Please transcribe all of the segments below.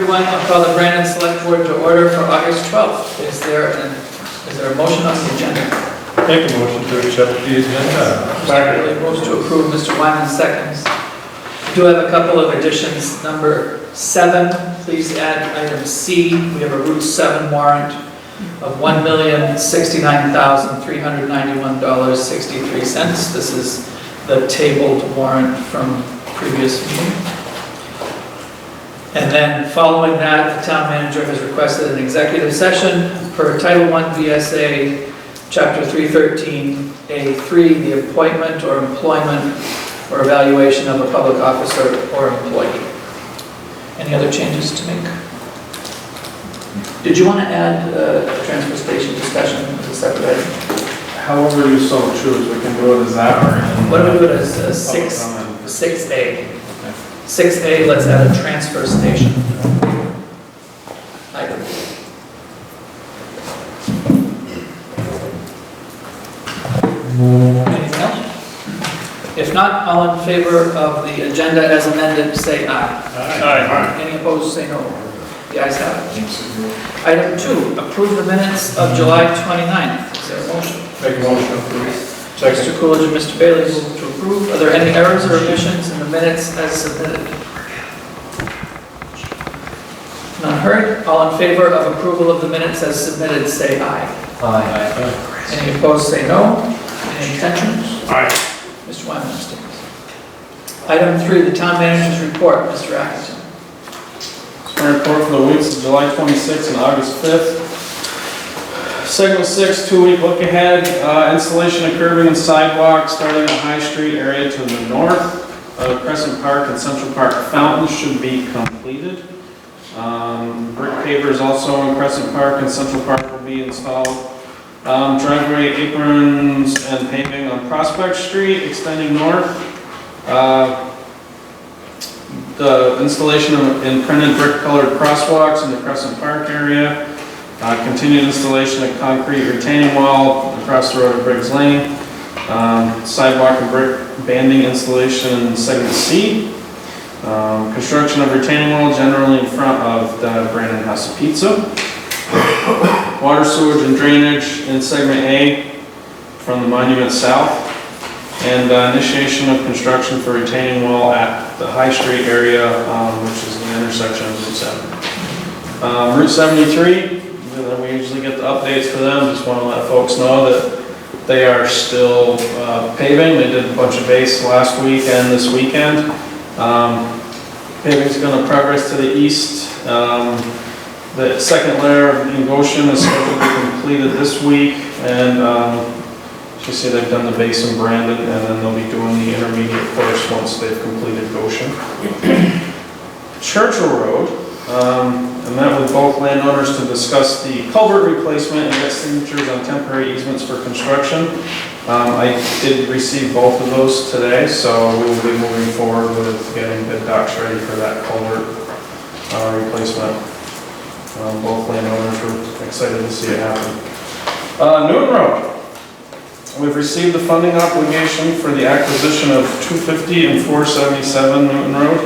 everyone. I'll call the Brandon Select Board to order for August 12th. Is there a motion on the agenda? Make a motion to accept the agenda. Mr. Bailey moves to approve. Mr. Wyman seconds. We do have a couple of additions. Number 7, please add item C. We have a Route 7 warrant of $1,069,391.63. This is the tabled warrant from previous meeting. And then following that, the town manager has requested an executive session per Title I VSA Chapter 313A3, the appointment or employment or evaluation of a public officer or employee. Any other changes to make? Did you want to add a transfer station discussion as a separate item? However you so choose, we can do it as that or in... What do we do it as 6A? 6A, let's add a transfer station item. Anything else? If not, all in favor of the agenda as amended, say aye. Aye. Any opposed, say no. The ayes have it. Item 2, approve the minutes of July 29th. Is there a motion? Make a motion to approve. Mr. Coolidge and Mr. Bailey move to approve. Are there any errors or omissions in the minutes as submitted? None heard. All in favor of approval of the minutes as submitted, say aye. Aye. Any opposed, say no. Any abstentions? Aye. Mr. Wyman abstains. Item 3, the town manager's report. Mr. Atkinson. My report for the weeks of July 26th and August 5th. Segment 6, 2-week look ahead. Installation of curbing and sidewalks starting at High Street area to the north. Crescent Park and Central Park fountains should be completed. Brick pavers also in Crescent Park and Central Park will be installed. Driveway aprons and paving on Prospect Street extending north. The installation in printed brick colored crosswalks in the Crescent Park area. Continued installation of concrete retaining wall across the road at Briggs Lane. Sidewalk and brick banding installation in segment C. Construction of retaining wall generally in front of the Brandon House of Pizza. Water, sewage, and drainage in segment A from the Monument South. And initiation of construction for retaining wall at the High Street area, which is the intersection of Route 7. Route 73, we usually get the updates for them. Just want to let folks know that they are still paving. They did a bunch of base last week and this weekend. Paving is going to progress to the east. The second layer in Goshen is scheduled to be completed this week, and you see they've done the base in Brandon, and then they'll be doing the intermediate course once they've completed Goshen. Churchill Road, I met with both landowners to discuss the culvert replacement and get signatures on temporary easements for construction. I did receive both of those today, so we will be moving forward with getting the docks ready for that culvert replacement. Both landowners were excited to see it happen. Newton Road. We've received the funding obligation for the acquisition of 250 and 477 Newton Road,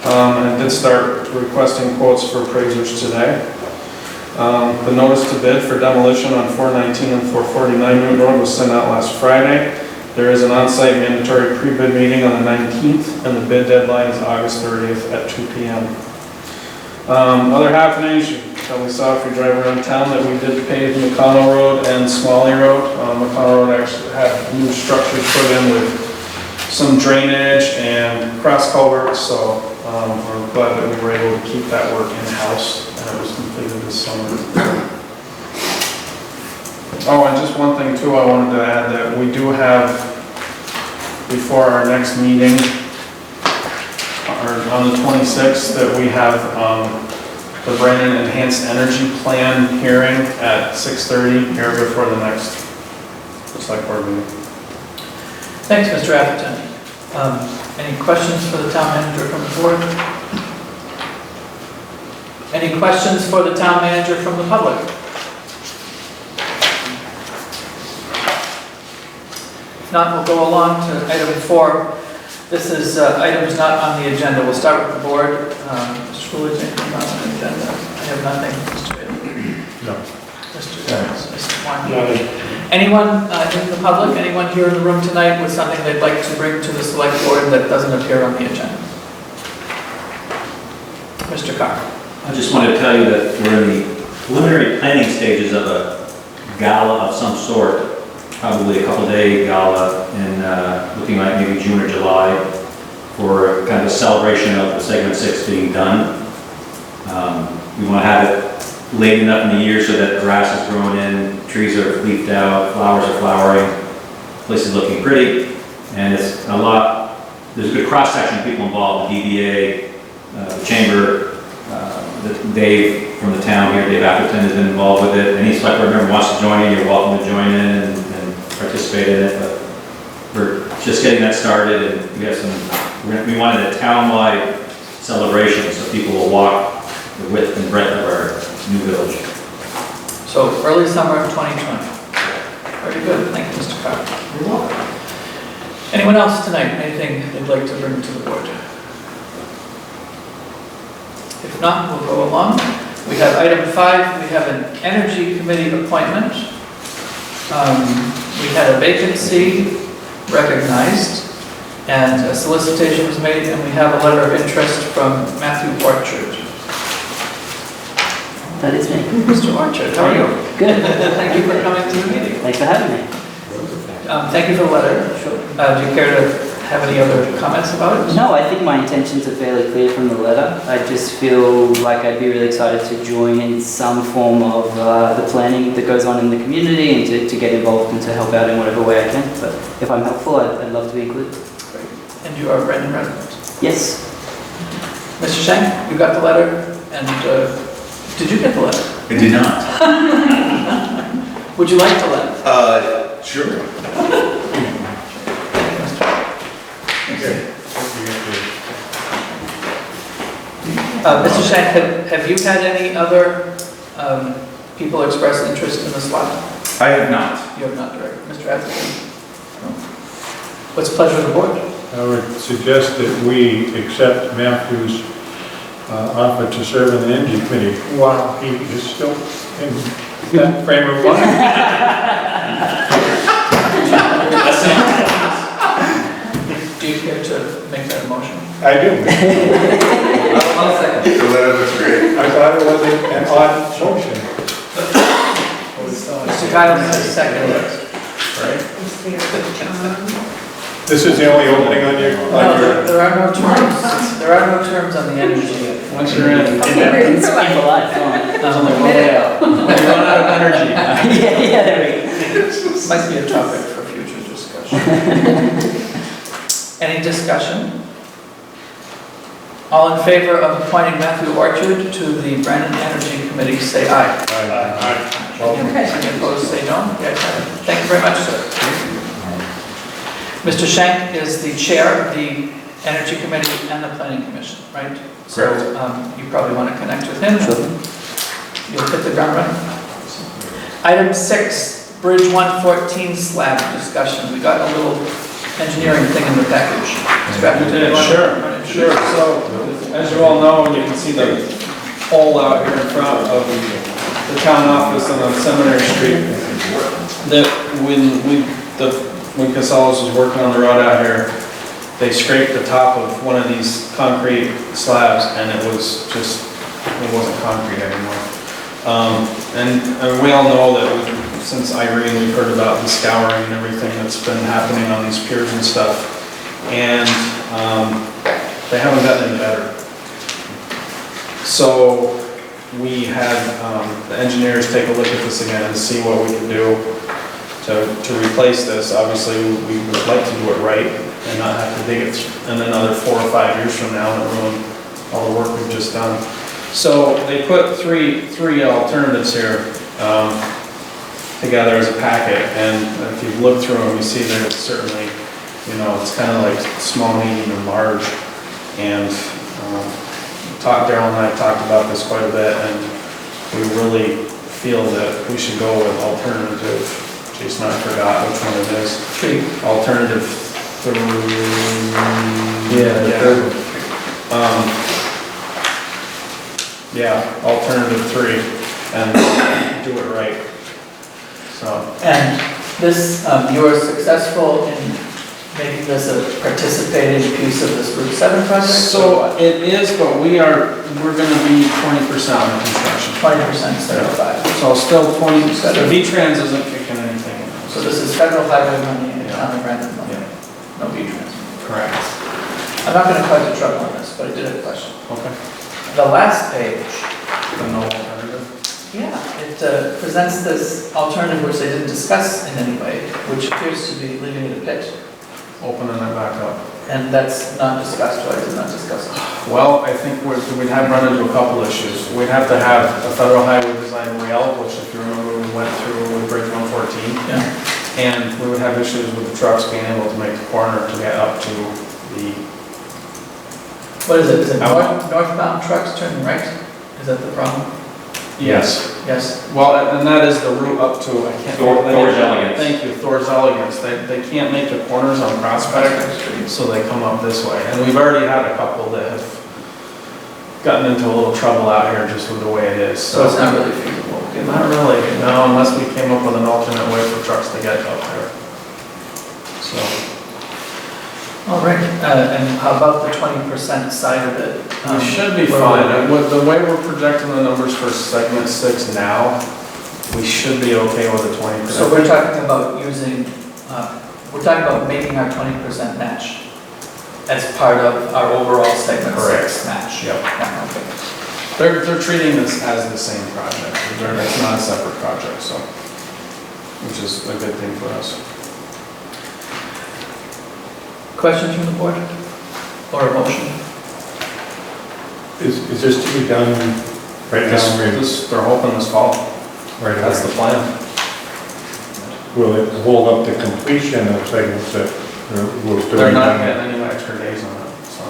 and did start requesting quotes for appraisers today. The notice to bid for demolition on 419 and 449 Newton Road was sent out last Friday. There is an on-site mandatory pre-bid meeting on the 19th, and the bid deadline is August 30th at 2 p.m. Other happenings, you probably saw if you drive around town that we did pave McConnell Road and Smalley Road. McConnell Road actually had new structures put in with some drainage and cross culverts, so we're glad that we were able to keep that work in-house, and it was completed this summer. Oh, and just one thing too, I wanted to add that we do have, before our next meeting, on the 26th, that we have the Brandon Enhanced Energy Plan hearing at 6:30 here before the next select board meeting. Thanks, Mr. Atherton. Any questions for the town manager from the board? Any questions for the town manager from the public? If not, we'll go along to item 4. This is items not on the agenda. We'll start with the board. Mr. Coolidge, anything on the agenda? I have nothing, Mr. Bailey. No. Mr. Jones, Mr. Wine. Anyone in the public, anyone here in the room tonight with something they'd like to bring to the select board that doesn't appear on the agenda? Mr. Carr. I just wanted to tell you that we're in the preliminary planning stages of a gala of some sort, probably a couple-day gala in looking like maybe June or July, for kind of a celebration of the segment 6 being done. We want to have it late enough in the year so that grass is growing in, trees are leafed out, flowers are flowering, the place is looking pretty, and it's a lot, there's a good cross-section of people involved, the DBA, the chamber, Dave from the town here, Dave Atherton, has been involved with it. Any select board member wants to join in, you're welcome to join in and participate in it, but we're just getting that started, and we have we wanted a town-wide celebration so people will walk the width and breadth of our new village. So early summer of 2020. Very good, thank you, Mr. Carr. You're welcome. Anyone else tonight, anything they'd like to bring to the board? If not, we'll go along. We have item 5, we have an energy committee appointment. We had a vacancy recognized, and a solicitation was made, and we have a letter of interest from Matthew Orchard. That is me. Mr. Orchard, how are you? Good. Thank you for coming to the meeting. Thanks for having me. Thank you for the letter. Sure. Do you care to have any other comments about it? No, I think my intentions are fairly clear from the letter. I just feel like I'd be really excited to join in some form of the planning that goes on in the community and to get involved and to help out in whatever way I can. But if I'm helpful, I'd love to be included. Great. And you are a Brandon resident? Yes. Mr. Shank, you got the letter, and did you get the letter? I did not. Would you like the letter? Sure. Mr. Shank, have you had any other people express interest in this lot? I have not. You have not, right? Mr. Atherton? What's the pleasure of the board? I would suggest that we accept Matthew's offer to serve in the Energy Committee while he is still in that frame of mind. Do you care to make that a motion? I do. I'll second. The letter looks great. I thought it was an odd motion. Mr. Giles has seconded. This is the only opening on your... No, there are no terms. There are no terms on the energy. Once you're in, It's people alive. there's only one way out. You run out of energy. Yeah, there we go. Might be a topic for future discussion. Any discussion? All in favor of appointing Matthew Orchard to the Brandon Energy Committee, say aye. Any opposed, say no. The ayes have it. Thank you very much, sir. Mr. Shank is the chair of the Energy Committee and the Planning Commission, right? So you probably want to connect with him. Sure. You'll hit the ground running. Item 6, Bridge 114 slab discussion. We got a little engineering thing in the package. Sure. So, as you all know, you can see the pole out here in front of the town office on Seminary Street. That when Casales was working on the road out here, they scraped the top of one of these concrete slabs, and it wasn't concrete anymore. And we all know that since Irene, we've heard about the scouring and everything that's been happening on these piers and stuff. And they haven't gotten any better. So we had the engineers take a look at this again and see what we can do to replace this. Obviously, we would like to do it right and not have to dig it in another 4 or 5 years from now and ruin all the work we've just done. So they put three alternatives here together as a packet, and if you look through them, you see that it's certainly, it's kind of like small, medium, and large. And Daryl and I have talked about this quite a bit, and we really feel that we should go with alternative. Jason, I forgot which one it is. 3. Alternative 3. Yeah, the third one. Yeah, alternative 3, and do it right. So, And this, you were successful in making this a participating piece of this Route 7 project? so it is, but we're gonna be 20% on the construction. 20% instead of 5. So still 20, the V-Trans isn't kicking anything in. So this is federal highway money and Yeah. town of Brandon money, Yeah. no V-Trans. Correct. I'm not gonna cause you trouble on this, but I did have a question. Okay. The last page, The no alternative. yeah, it presents this alternative which they didn't discuss in any way, which appears to be leaving it a pit. Opening it back up. And that's not discussed, why is it not discussed? Well, I think we'd have run into a couple issues. We'd have to have a federal highway design rail, which if you remember, we went through with Bridge 114. Yeah. And we would have issues with the trucks being able to make the corner to get up to the, What is it, is it northbound trucks turning right? Is that the problem? yes. Yes. Well, and that is the route up to, I can't. Thor's Elegance. Thank you, Thor's Elegance. They can't make the corners on Prospect, so they come up this way. And we've already had a couple that have gotten into a little trouble out here just with the way it is, So it's not really feasible. Not really, no, unless we came up with an alternate way for trucks to get up there. So, All right, and how about the 20% side of it? we should be where fine. we're- And with the way we're projecting the numbers for segment 6 now, we should be okay with the 20%. So we're talking about using, we're talking about making our 20% match as part of our overall segment 6 match. Yep. Yeah, okay. They're treating this as the same project. It's not a separate project, so, which is a good thing for us. Questions from the board? Or a motion? Is this to be done right now? They're hoping this fall. Right That's the now? plan. Will it hold up the completion of segments that will still They're be not done? getting any extra days on it, so.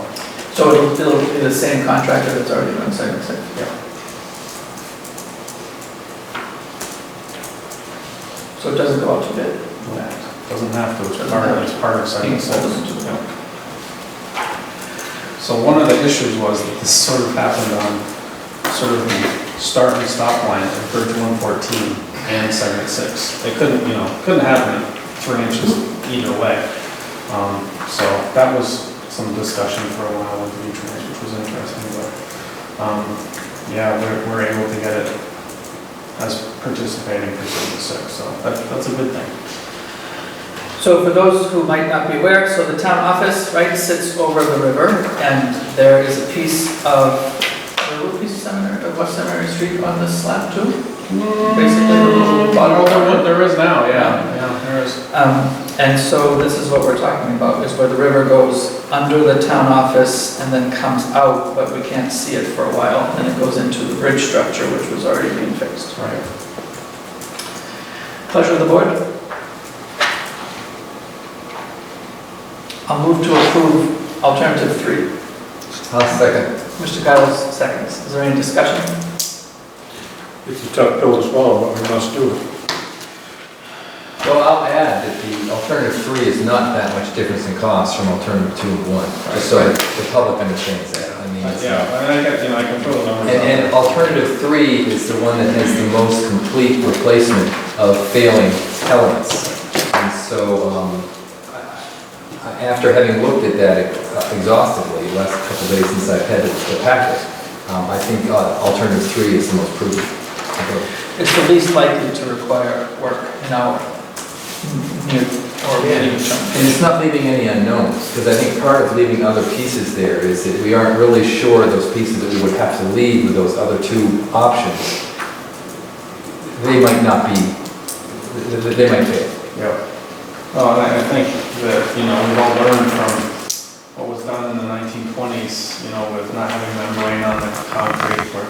So it'll be the same contractor that's already done segment 6? Yeah. So it doesn't go out to bid? Doesn't have to, it's part of segment 6. Yeah. So one of the issues was that this sort of happened on sort of the start and stop line of Bridge 114 and segment 6. They couldn't happen at 3 inches either way. So that was some discussion for a while with V-Trans, which was interesting, but, yeah, we're able to get it as participating for segment 6, so that's a good thing. So for those who might not be aware, so the town office, right, sits over the river, and there is a piece of, a little piece of Seminary, of West Seminary Street on this slab too? Basically, the little bottom corner. There is now, yeah, there is. And so this is what we're talking about, is where the river goes under the town office and then comes out, but we can't see it for a while, and it goes into the bridge structure, which was already being fixed. Right. Pleasure of the board. I'll move to approve alternative 3. I'll second. Mr. Giles seconds. Is there any discussion? It's a tough pill to swallow, but we must do it. Well, I'll add that the alternative 3 is not that much difference in cost from alternative 2 and 1, just so that the public understands that. I mean, it's Yeah, not- I can throw the numbers out. and alternative 3 is the one that has the most complete replacement of failing elements. And so, after having looked at that exhaustively, the last couple of days since I've had the packet, I think alternative 3 is the most prudent. It's the least likely to require work in our near or medium term. And it's not leaving any unknowns, because I think part of leaving other pieces there is that we aren't really sure those pieces that we would have to leave with those other 2 options, they might not be, they might fail. Yeah. Well, and I think that, we've all learned from what was done in the 1920s, with not having membrane on the concrete, or,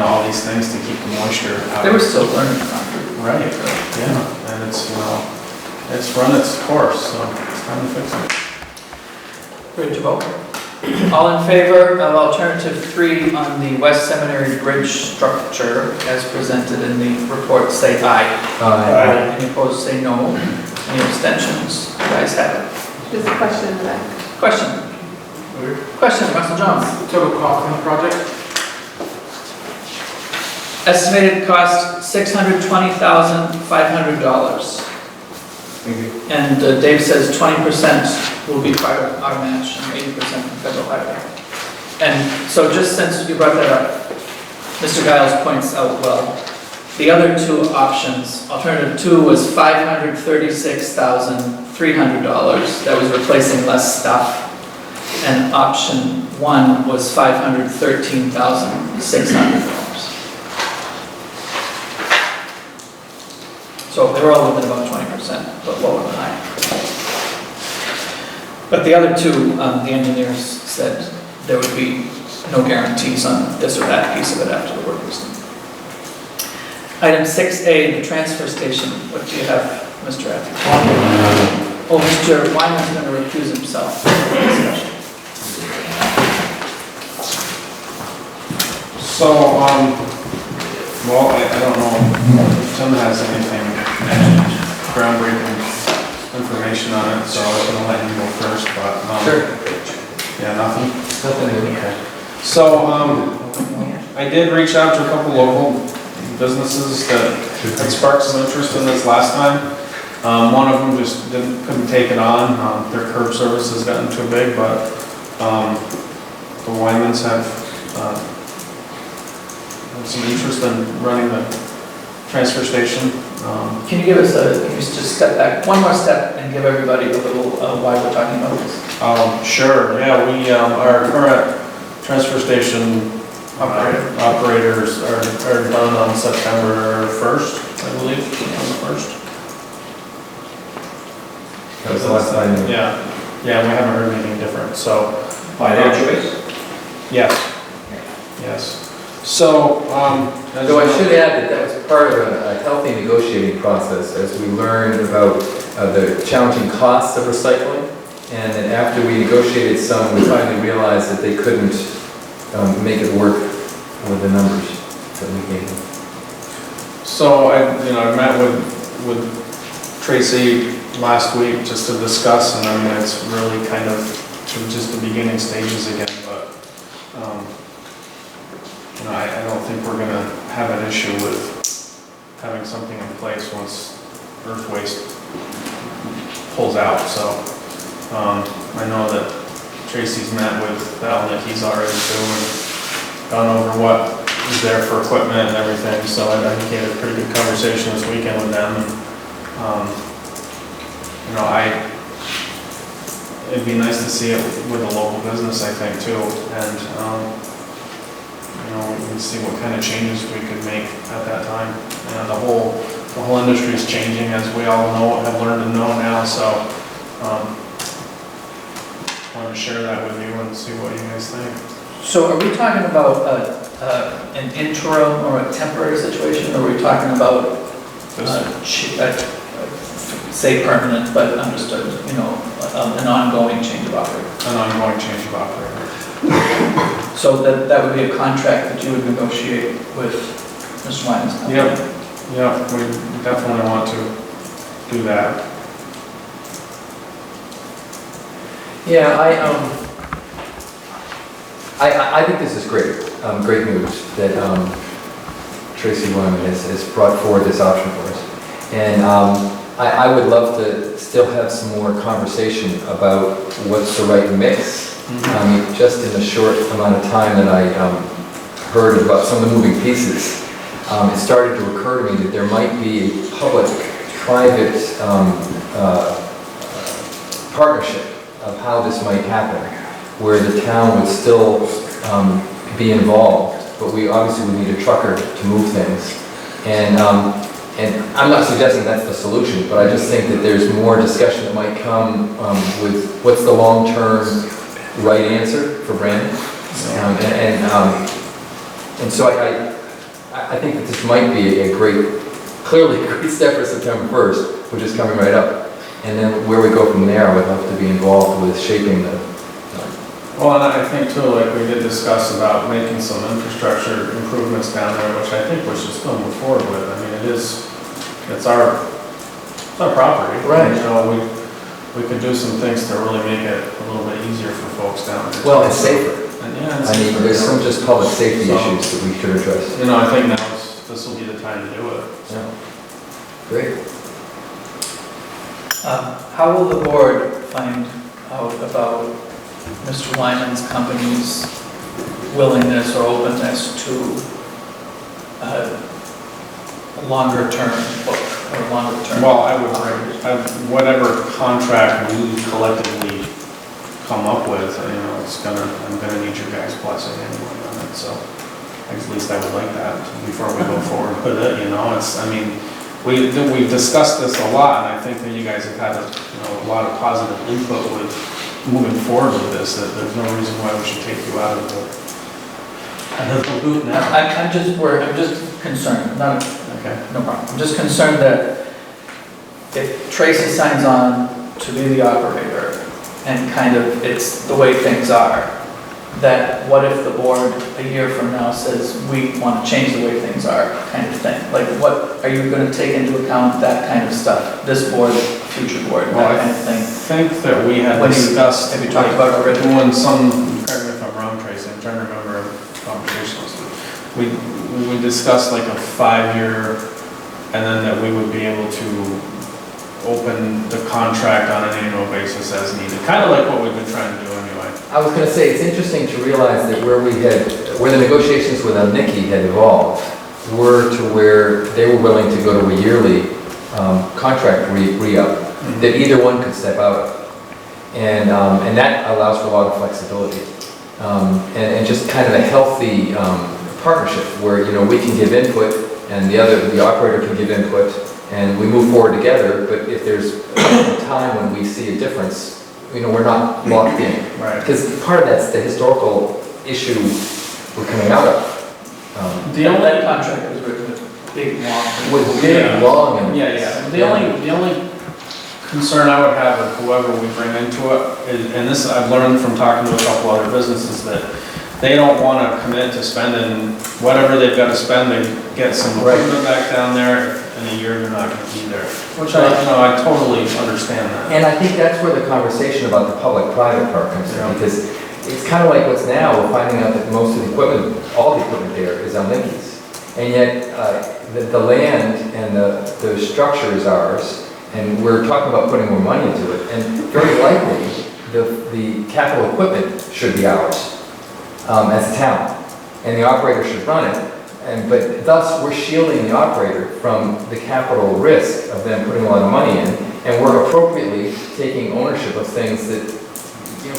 all these things to keep the moisture out. They were still learning concrete. Right, yeah, and it's run its course, so it's time to fix it. Ready to vote? All in favor of alternative 3 on the West Seminary Bridge structure as presented in the report, say aye. Any opposed, say no. Any abstentions? You guys have it. There's a question in the back. Question? Question, Russell Jones. Total cost on the project? Estimated cost $620,500. And Dave says 20% will be part of our match and 80% from federal highway. And so just since you brought that up, Mr. Giles points out well, the other two options, alternative 2 was $536,300. That was replacing less stuff. And option 1 was $513,600. So they were all within about 20%, but lower than high. But the other two, the engineers said there would be no guarantees on this or that piece of it after the work was done. Item 6A, the transfer station. What do you have, Mr. Atherton? Oh, Mr. Wyman's going to recuse himself from the discussion. So, well, I don't know if Tim has anything groundbreaking information on it, so I'm gonna let him go first, but, Sure. yeah, nothing? Nothing new. So, I did reach out to a couple local businesses that had sparked some interest in this last time. One of them just couldn't take it on, their curb service has gotten too big, but, the Wymans have some interest in running the transfer station. Can you give us can you just step back one more step and give everybody a little why we're talking about this? Sure, yeah, we, our current transfer station operators are done on September 1st, I believe, on the 1st. That was the last time. Yeah, we haven't heard anything different, so. By their choice? Yes, yes. So, Though I should add that that was part of a healthy negotiating process as we learned about the challenging costs of recycling. And then after we negotiated some, we finally realized that they couldn't make it work with the numbers that we gave them. So I met with Tracy last week just to discuss, and I mean, it's really kind of just the beginning stages again, but, I don't think we're gonna have an issue with having something in place once earth waste pulls out, so, I know that Tracy's met with Val that he's already doing, gone over what is there for equipment and everything, so I think he had a pretty good conversation this weekend with them, and, it'd be nice to see it with a local business, I think, too, and, we can see what kind of changes we could make at that time. And the whole industry is changing, as we all know, have learned to know now, so, want to share that with you and see what you guys think. So are we talking about an interim or a temporary situation, or are we talking about say permanent, but understood, an ongoing change of operator? An ongoing change of operator. So that would be a contract that you would negotiate with Mr. Wyman's company? Yep, we definitely want to do that. Yeah, I think this is great, great news that Tracy Wyman has brought forward this option for us. And I would love to still have some more conversation about what's the right mix. Just in the short amount of time that I heard about some of the moving pieces, it started to occur to me that there might be a public-private partnership of how this might happen, where the town would still be involved, but we obviously would need a trucker to move things. And I'm not suggesting that's the solution, but I just think that there's more discussion that might come with what's the long-term right answer for Brandon. And so I think that this might be clearly a great step for September 1st, which is coming right up. And then where we go from there, I would love to be involved with shaping the... Well, and I think too, like we did discuss about making some infrastructure improvements down there, which I think we should still move forward with. I mean, it's our property. Right. We could do some things to really make it a little bit easier for folks down there. Well, it's safer. And yeah, it's I mean, safer, there's you know. some just public safety So, issues that we should address. I think now is this will be the time to do it. Yeah. Great. How will the board find out about Mr. Wyman's company's willingness or openness to a longer term book or longer term? Well, whatever contract we collectively come up with, I'm gonna need your guys' blessing anyway on it, so at least I would like that before we go forward with it, we've discussed this a lot, and I think that you guys have had a lot of positive input with moving forward with this, that there's no reason why we should take you out of the loop now. I'm just concerned, Okay. no problem. I'm just concerned that if Tracy signs on to be the operator and kind of it's the way things are, that what if the board a year from now says, we want to change the way things are, kind of thing? Like, what, are you going to take into account that kind of stuff? This board, future board, Well, that kind of thing? I think that we had When discussed. have you talked about it already? Doing some, correct me if I'm wrong, Tracy, I'm trying to remember conversations. We discussed like a 5-year, and then that we would be able to open the contract on an annual basis as needed. Kind of like what we've been trying to do anyway. I was going to say, it's interesting to realize that where the negotiations with Nikki had evolved were to where they were willing to go to a yearly contract re-up, that either one could step out of. And that allows for a lot of flexibility. And just kind of a healthy partnership where, we can give input and the operator can give input and we move forward together, but if there's a time when we see a difference, we're not locked in. Right. Because part of that's the historical issue we're coming out of. That contract was written with big, long. Was big, long, and... Yeah. The only concern I would have with whoever we bring into it is, and this I've learned from talking to a couple other businesses, that they don't want to commit to spending whatever they've got to spend to get some equipment back down there. In a year, they're not going to be there. Which I totally understand that. And I think that's where the conversation about the public-private part comes in, because it's kind of like what's now, we're finding out that most of the equipment, all the equipment there is on Lincoln's. And yet, the land and the structure is ours, and we're talking about putting more money into it. And very likely, the capital equipment should be ours as a town, and the operator should run it. But thus, we're shielding the operator from the capital risk of them putting a lot of money in, and we're appropriately taking ownership of things that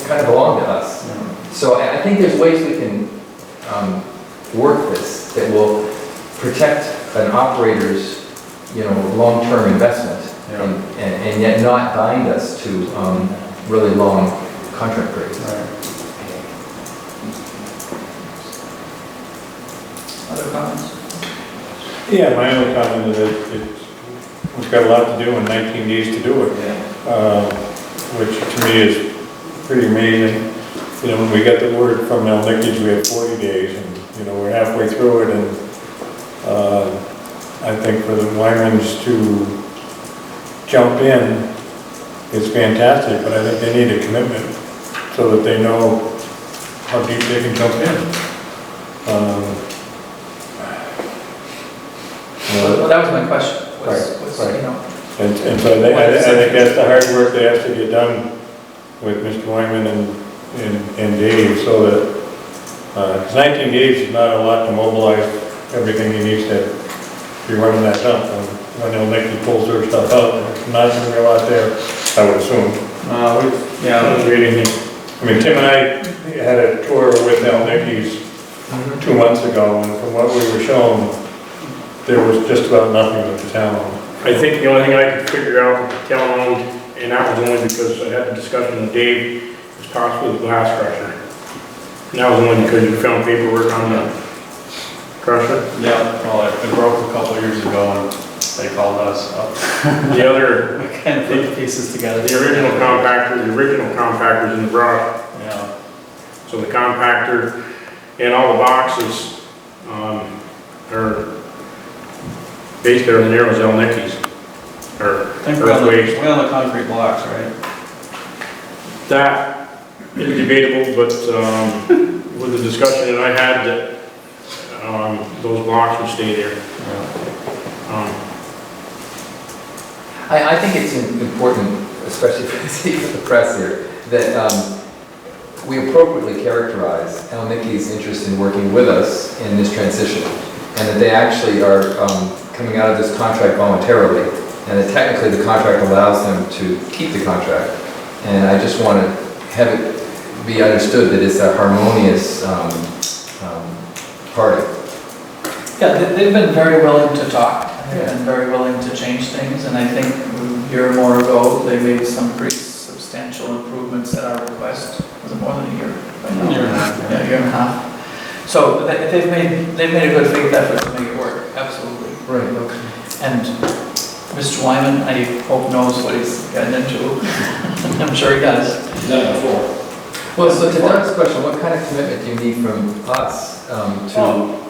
kind of belong to us. So I think there's ways we can work this that will protect an operator's long-term investment, and yet not bind us to really long contract periods. Right. Other comments? Yeah, my only comment is that we've got a lot to do in 19 days to do it, which to me is pretty amazing. When we got the word from El Nickage, we had 40 days, and we're halfway through it, and I think for the Wymans to jump in is fantastic, but I think they need a commitment so that they know how deep they can jump in. Well, that was my question. Right. And so What I is think that's the hard work that has to get done with Mr. Wyman and Dave, so that, because 19 days is not a lot to mobilize everything he needs to be running that dump. When they'll make the pulls their stuff out, there's not going to be a lot there, I would assume. I mean, Tim and I had a tour with El Nicky's 2 months ago, and from what we were shown, there was just about nothing that the town owned. I think the only thing I could figure out that the town owned, and that was only because I had the discussion with Dave, was possibly the glass crusher. And that was only because you found paperwork on the crusher. Yeah, well, it broke a couple of years ago, and they called us up. The other, We kind of put the pieces together. the original compactor's in the brush. Yeah. So the compactor and all the boxes are based there in the narrows El Nicky's. I think we're on the concrete blocks, right? That is debatable, but with the discussion that I had, that those blocks would stay there. I think it's important, especially for the sake of the press here, that we appropriately characterize Al Mickey's interest in working with us in this transition, and that they actually are coming out of this contract voluntarily, and that technically the contract allows them to keep the contract. And I just want to have it be understood that it's a harmonious party. Yeah, they've been very willing to talk, and they've been very willing to change things, and I think a year or more ago, they made some pretty substantial improvements at our request. Was it more than a year? Right now? Year and a half, yeah. Yeah, a year and a half. So they've made a good faith effort to make it work, absolutely. Right, okay. And Mr. Wyman, I hope knows what he's gotten into. I'm sure he does. Done before. Well, so to Doug's question, what kind of commitment do you need from us to... Well,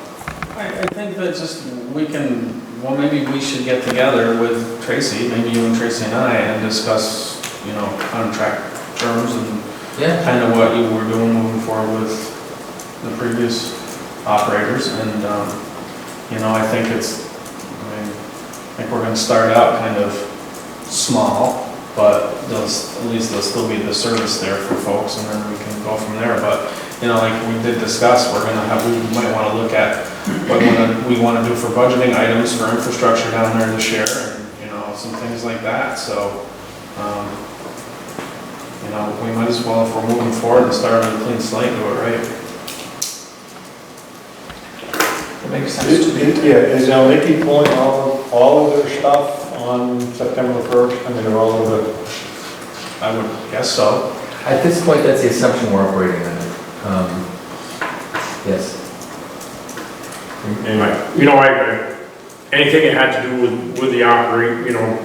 I think that just we can, well, maybe we should get together with Tracy, maybe you and Tracy and I, and discuss, you know, contract terms and Yeah. kind of what you were doing moving forward with the previous operators. And, you know, I think we're going to start out kind of small, but at least there'll still be the service there for folks, and then we can go from there. But, you know, like we did discuss, we might want to look at what we want to do for budgeting items for infrastructure down there this year, and, you know, some things like that. So, you know, we might as well, if we're moving forward and start on a clean slate, do it right. It makes sense to me. Yeah, is Al Mickey pulling all of their stuff on September 1st? I mean, they're all over the... I would guess so. At this point, that's the assumption we're operating under. Yes. Anyway, you know, anything that had to do with the operate, you know,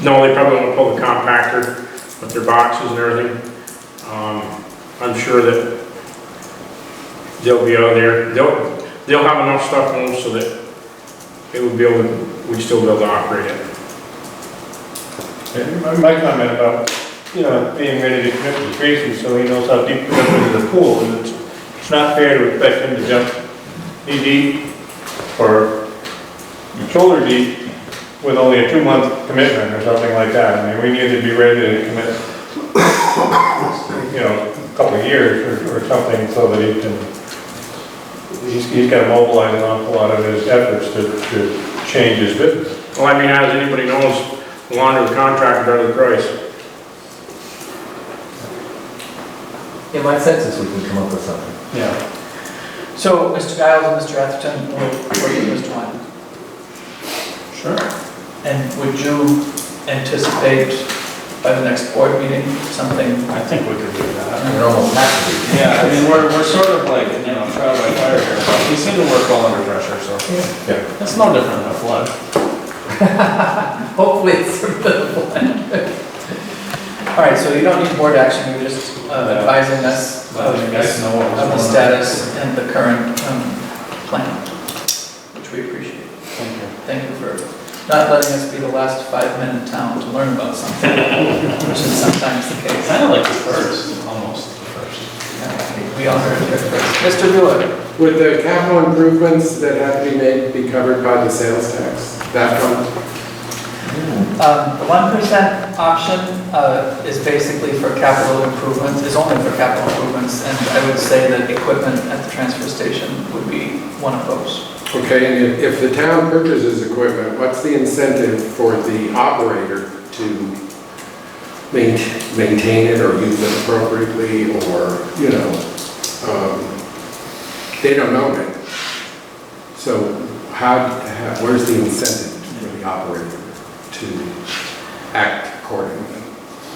no, they probably won't pull the compactor, but their boxes and everything. I'm sure that they'll be out there. They'll have enough stuff moved so that we'd still be able to operate it. And my comment about, you know, being ready to commit to Tracy so he knows how deep to go into the pool, and it's not fair to expect him to jump knee deep or shoulder deep with only a 2-month commitment or something like that. I mean, we need to be ready to commit, you know, a couple of years or something so that he's got to mobilize an awful lot of his efforts to change his business. Well, I mean, as anybody knows, the longer the contract, the better the price. In my sense is we can come up with something. Yeah. So, Mr. Giles and Mr. Atherton, will work with Mr. Wyman. Sure. And would you anticipate by the next board meeting something? I think we could do It that. almost has to be. Yeah, I mean, we're sort of like, you know, trial by fire here, but we seem to work well under pressure, so. Yeah. It's no different than a flood. Hopefully it's simple. All right, so you don't need board action, you're just advising us Letting you guys know what was of the going on. status and the current plan, which we appreciate. Thank you. Thank you for not letting us be the last 5 men in town to learn about something, which is sometimes the case. Kind of like the first, almost the first. We all heard it here first. Mr. Bueller? Would the capital improvements that have to be made be covered by the sales tax? That fund? The 1% option is basically for capital improvements, is only for capital improvements, and I would say that equipment at the transfer station would be one of those. Okay, and if the town purchases equipment, what's the incentive for the operator to maintain it or use it appropriately, or, you know, they don't own it. So where's the incentive for the operator to act accordingly?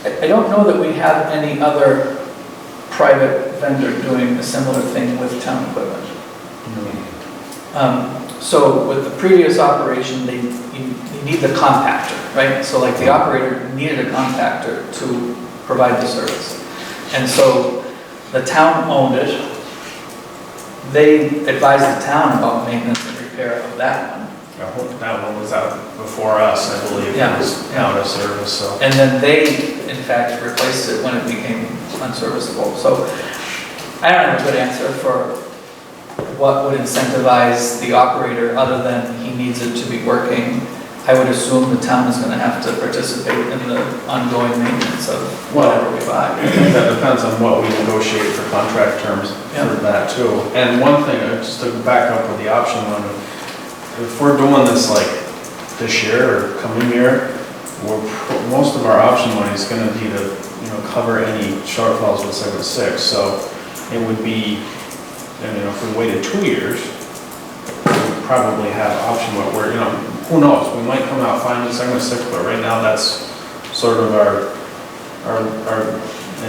I don't know that we have any other private vendor doing a similar thing with town equipment. So with the previous operation, you need the compactor, right? So like the operator needed a compactor to provide the service. And so the town owned it. They advised the town about maintenance and repair of that one. That one was out before us, I believe. Yeah. It was out of service, so. And then they, in fact, replaced it when it became unserviceable. So I don't have a good answer for what would incentivize the operator other than he needs it to be working? I would assume the town is gonna have to participate in the ongoing maintenance of whatever we buy. I think that depends on what we negotiate for contract terms Yeah. for that too. And one thing, just to back up with the option one, if we're doing this like this year or coming year, most of our option money is gonna be to, cover any shortfalls with segment 6. So it would be, if we waited 2 years, we'd probably have option where, who knows, we might come out fine with segment 6, but right now that's sort of our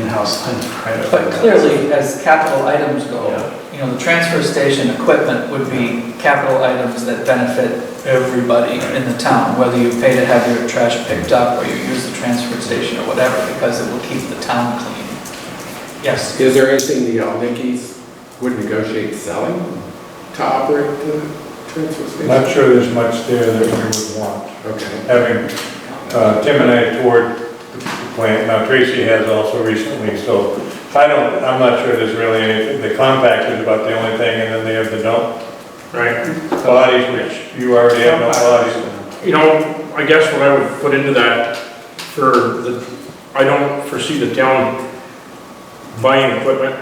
in-house line of credit. But clearly, as capital items go, the transfer station equipment would be capital items that benefit everybody in the town, whether you pay to have your trash picked up or you use the transfer station or whatever, because it will keep the town clean. Yes? Is there anything the Nickies would negotiate selling to operate the transfer station? Not sure there's much there that we would want. Okay. Having, Tim and I toured the plant, now Tracy has also recently, so I'm not sure there's really anything. The compact is about the only thing, and then they have the dump Right? bodies, which you already have no bodies. I guess what I would put into that I don't foresee the town buying equipment.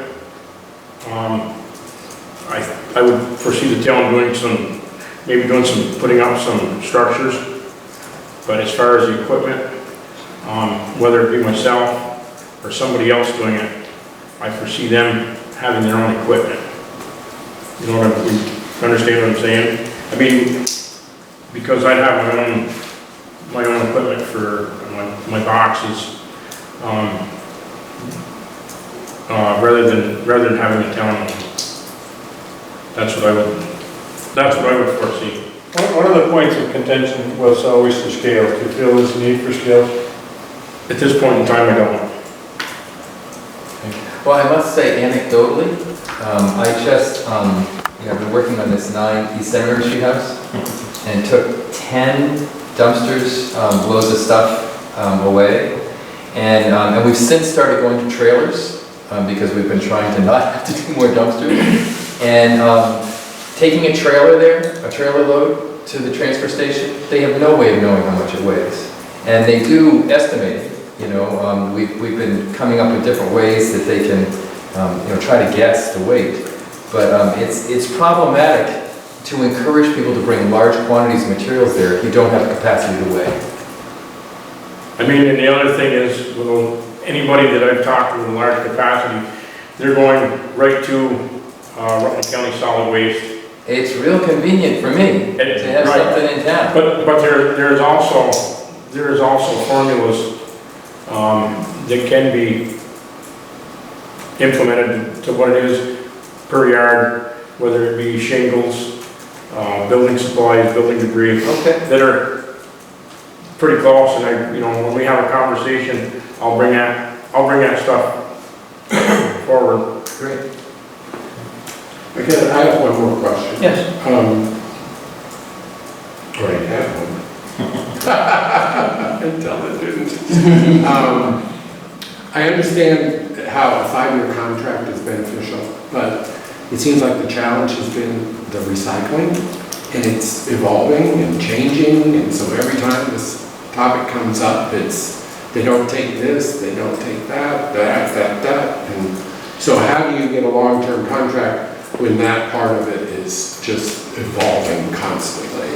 I would foresee the town putting up some structures. But as far as the equipment, whether it be myself or somebody else doing it, I foresee them having their own equipment. You know understand what I'm saying? I mean, because I'd have my own equipment for my boxes, rather than having a town. That's what I would foresee. One of the points of contention was always the scales. Do you feel there's a need for scales? At this point in time, I don't. Well, I must say anecdotally, I just, I've been working on this 9 East Seminary Street house and took 10 dumpsters, loads of stuff away. And we've since started going to trailers because we've been trying to not have to do more dumpsters. And taking a trailer load to the transfer station, they have no way of knowing how much it weighs. And they do estimate it. We've been coming up with different ways that they can, try to guess the weight. But it's problematic to encourage people to bring large quantities of materials there if you don't have the capacity to weigh. I mean, and the other thing is, with anybody that I've talked to with a large capacity, they're going right to Rutland County Solid Waste. It's real convenient for me to have something in town. But there's also formulas that can be implemented to what it is per yard, whether it be shingles, building supplies, building debris, that are pretty close. And when we have a conversation, I'll bring that stuff forward. Great. Okay, I have one more question. Yes. Already had one. Until it didn't. I understand how a 5-year contract is beneficial, but it seems like the challenge has been the recycling, and it's evolving and changing, and so every time this topic comes up, they don't take this, they don't take that, and so how do you get a long-term contract when that part of it is just evolving constantly?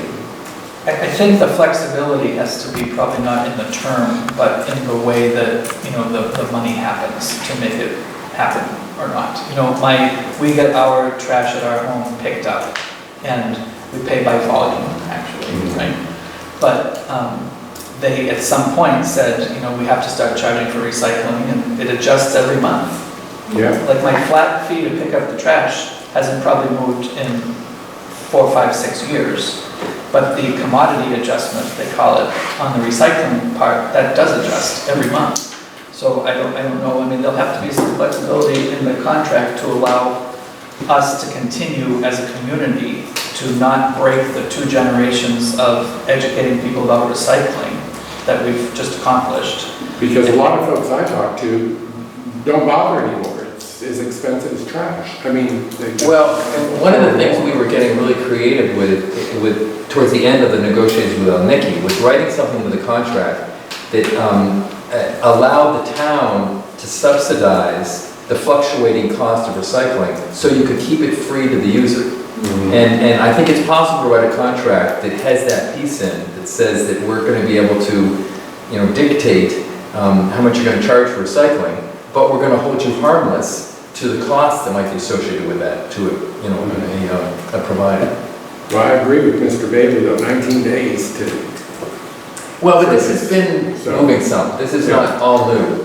I think the flexibility has to be probably not in the term, but in the way that, the money happens to make it happen or not. We get our trash at our home picked up, and we pay by volume, actually, right? But they, at some point, said, we have to start charging for recycling, and it adjusts every month. Yeah. Like my flat fee to pick up the trash hasn't probably moved in 4, 5, 6 years. But the commodity adjustment, they call it, on the recycling part, that does adjust every month. So I don't know, there'll have to be some flexibility in the contract to allow us to continue as a community to not break the 2 generations of educating people about recycling that we've just accomplished. Because a lot of folks I talk to don't bother anymore. as expensive as trash. I mean, Well, and one of the things we were getting really creative with towards the end of the negotiations with Nikki was writing something with a contract that allowed the town to subsidize the fluctuating cost of recycling so you could keep it free to the user. And I think it's possible to write a contract that has that piece in that says that we're going to be able to, dictate how much you're going to charge for recycling, but we're going to hold you harmless to the costs that might be associated with that to a provider. Well, I agree with Mr. Bailey though, 19 days to. Well, but this has been moving some. This is not all new.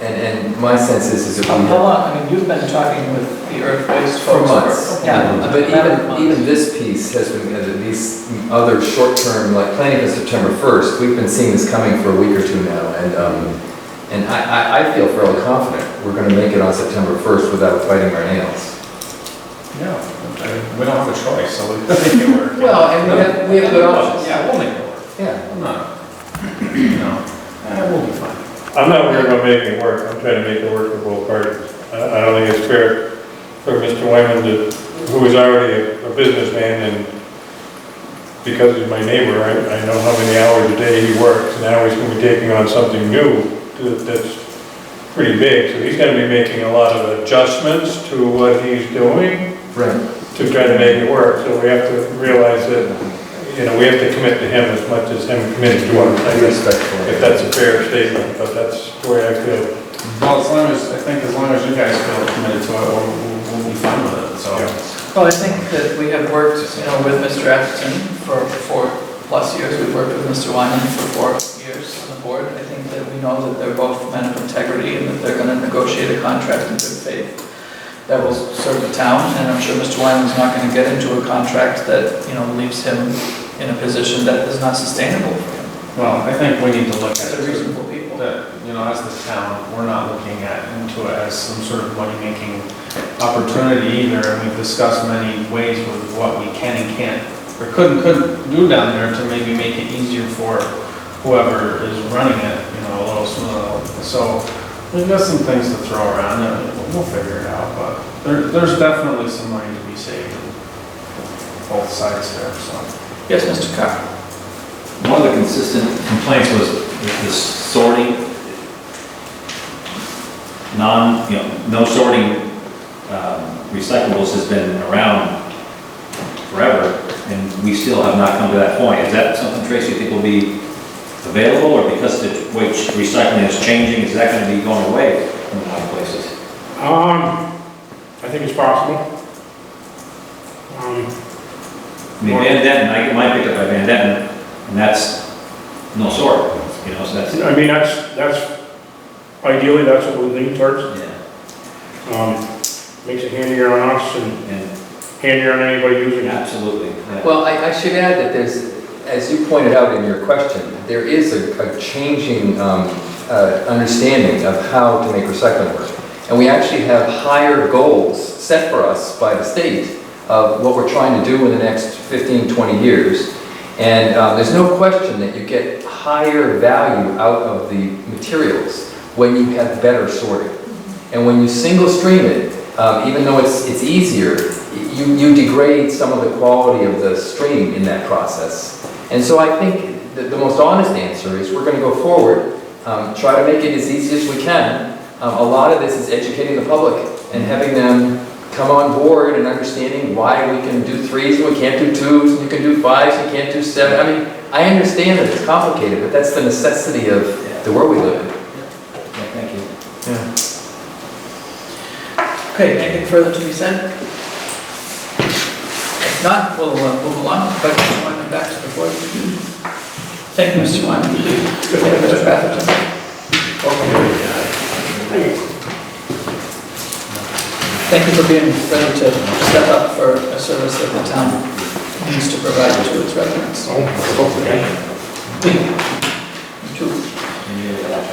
And my sense is that we How long, I mean, you've been talking with the earth-based for folks. months. Yeah. But even this piece has been, these other short-term, like planning for September 1st, we've been seeing this coming for a week or two now. And I feel fairly confident we're going to make it on September 1st without biting our nails. Yeah, we don't have a choice, so we make it work. Well, and we have good options. Yeah, we'll make it work. Yeah. I'm not, we'll be fine. I'm not worried about making it work, I'm trying to make it work for both parties. I don't think it's fair for Mr. Wyman, who is already a businessman, and because he's my neighbor, I know how many hours a day he works, and now he's going to be taking on something new that's pretty big, so he's going to be making a lot of adjustments to what he's doing to try to make it work, so we have to realize that we have to commit to him as much as him committing to us. I guess, if that's a fair statement, but that's the way I feel. Well, as long as you guys feel committed to it, we'll be fine with it, so. Well, I think that we have worked, with Mr. Atherton for 4+ years. We've worked with Mr. Wyman for 4 years on the board. I think that we know that they're both men of integrity and that they're going to negotiate a contract in good faith that will serve the town. And I'm sure Mr. Wyman's not going to get into a contract that, leaves him in a position that is not sustainable for him. Well, I think we need to look As at a reasonable people. that, as the town, we're not looking into it as some sort of money-making opportunity either. And we've discussed many ways with what we can and can't, or couldn't do down there to maybe make it easier for whoever is running it, a little smoother. So we've got some things to throw around and we'll figure it out, but there's definitely some money to be saved on both sides there, so. Yes, Mr. Carr. One of the consistent complaints was the sorting, no sorting recyclables has been around forever, and we still have not come to that point. Is that something, Tracy, you think will be available, or because the way recycling is changing, is that going to be going away from a lot of places? I think it's possible. I mean, Van Denton, I get mine picked up by Van Denton, and that's no sort, so that's. I mean, that's ideally, that's what we lean towards. Yeah. Makes it handier on us and handier on anybody using it. Absolutely. Yeah. Well, I should add that there's, as you pointed out in your question, there is a changing understanding of how to make recycling work. And we actually have higher goals set for us by the state of what we're trying to do in the next 15, 20 years. And there's no question that you get higher value out of the materials when you have better sorting. And when you single stream it, even though it's easier, you degrade some of the quality of the stream in that process. And so I think that the most honest answer is we're going to go forward, try to make it as easy as we can. A lot of this is educating the public and having them come on board and understanding why we can do 3s and we can't do 2s, and you can do 5s and you can't do 7. I mean, I understand that it's complicated, but that's the necessity of the world we live in. Yeah, thank you. Yeah. Okay, anything further to be said? If not, we'll move along. But Mr. Wyman, back to the board. Thank you, Mr. Wyman. Thank you, Mr. Atherton. Thank you for being ready to step up for a service that the town needs to provide to its residents.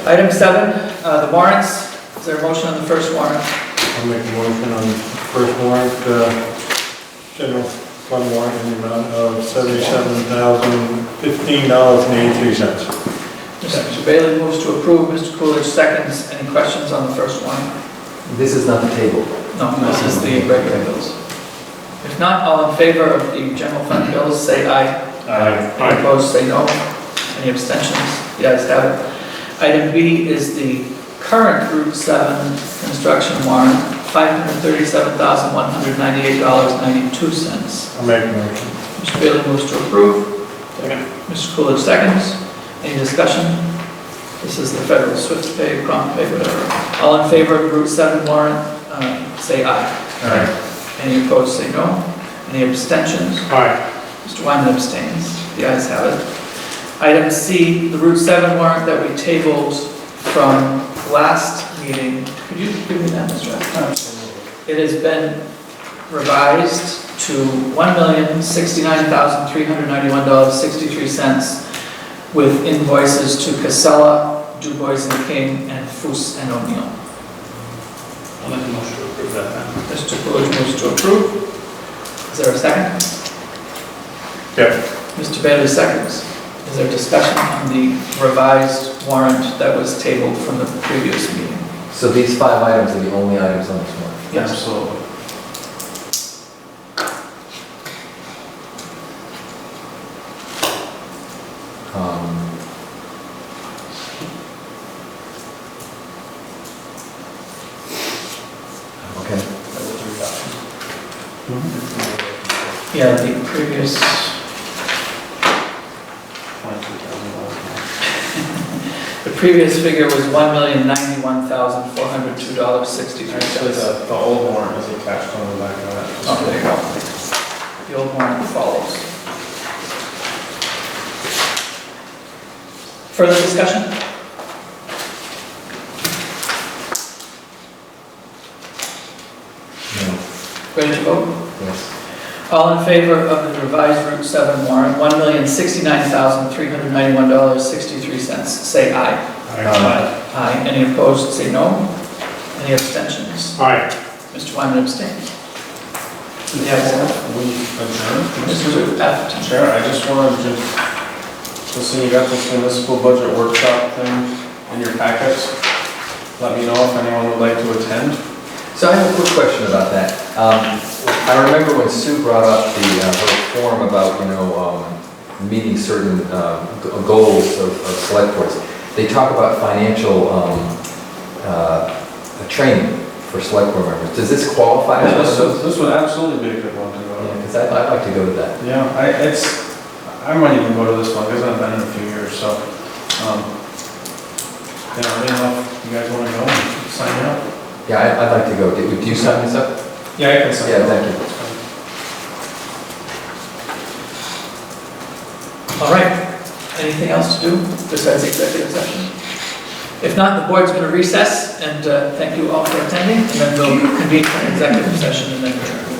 Item 7, the warrants. Is there a motion on the first warrant? I'll make a motion on the first warrant, general fund warrant in the amount of $77,015.83. Mr. Bailey moves to approve. Mr. Coolidge seconds. Any questions on the first warrant? This is not the table. No, this is the regular bills. If not, all in favor of the general fund bills, say aye. Any opposed, say no. Any abstentions? The ayes have it. Item B is the current Route 7 construction warrant, $537,198.92. I'll make a motion. Mr. Bailey moves to approve. Mr. Coolidge seconds. Any discussion? This is the federal swift pay, prompt pay, whatever. All in favor of Route 7 warrant, say aye. Aye. Any opposed, say no. Any abstentions? Aye. Mr. Wyman abstains. The ayes have it. Item C, the Route 7 warrant that we tabled from last meeting. Could you give me that, Mr. Absolutely. It has been revised to $1,069,391.63 with invoices to Casella, DuBois and King, and Fuss and O'Neill. I'll make a motion to approve that then. Mr. Coolidge moves to approve. Is there a second? Yeah. Mr. Bailey seconds. Is there discussion on the revised warrant that was tabled from the previous meeting? So these 5 items are the only items on this one? Yes. Absolutely. Okay. Yeah, the previous, the previous figure was $1,091,402.63. Actually, the old warrant is attached on the back of that. Oh, there you go. The old warrant follows. Further discussion? No. Ready to vote? Yes. All in favor of the revised Route 7 warrant, $1,069,391.63, say aye. Aye. Any opposed, say no. Any abstentions? Aye. Mr. Wyman abstains. Yes. We adjourn. Mr. Atherton. Chair, I just wanted to, so you got this municipal budget workshop thing in your packets. Let me know if anyone would like to attend. So I have a quick question about that. I remember when Sue brought up the her form about, meeting certain goals of select boards. They talk about financial training for select board members. Does this qualify as one of those? This would absolutely be a good one to go to. Because I'd like to go to that. Yeah, I might even go to this one, because I haven't been in a few years, so, I don't know if you guys want to go and sign up. Yeah, I'd like to go. Do you sign this up? Yeah, I can sign up. Yeah, thank you. All right. Anything else to do besides executive session? If not, the board's going to recess, and thank you all for attending, and then we'll convene for an executive session and then adjourn.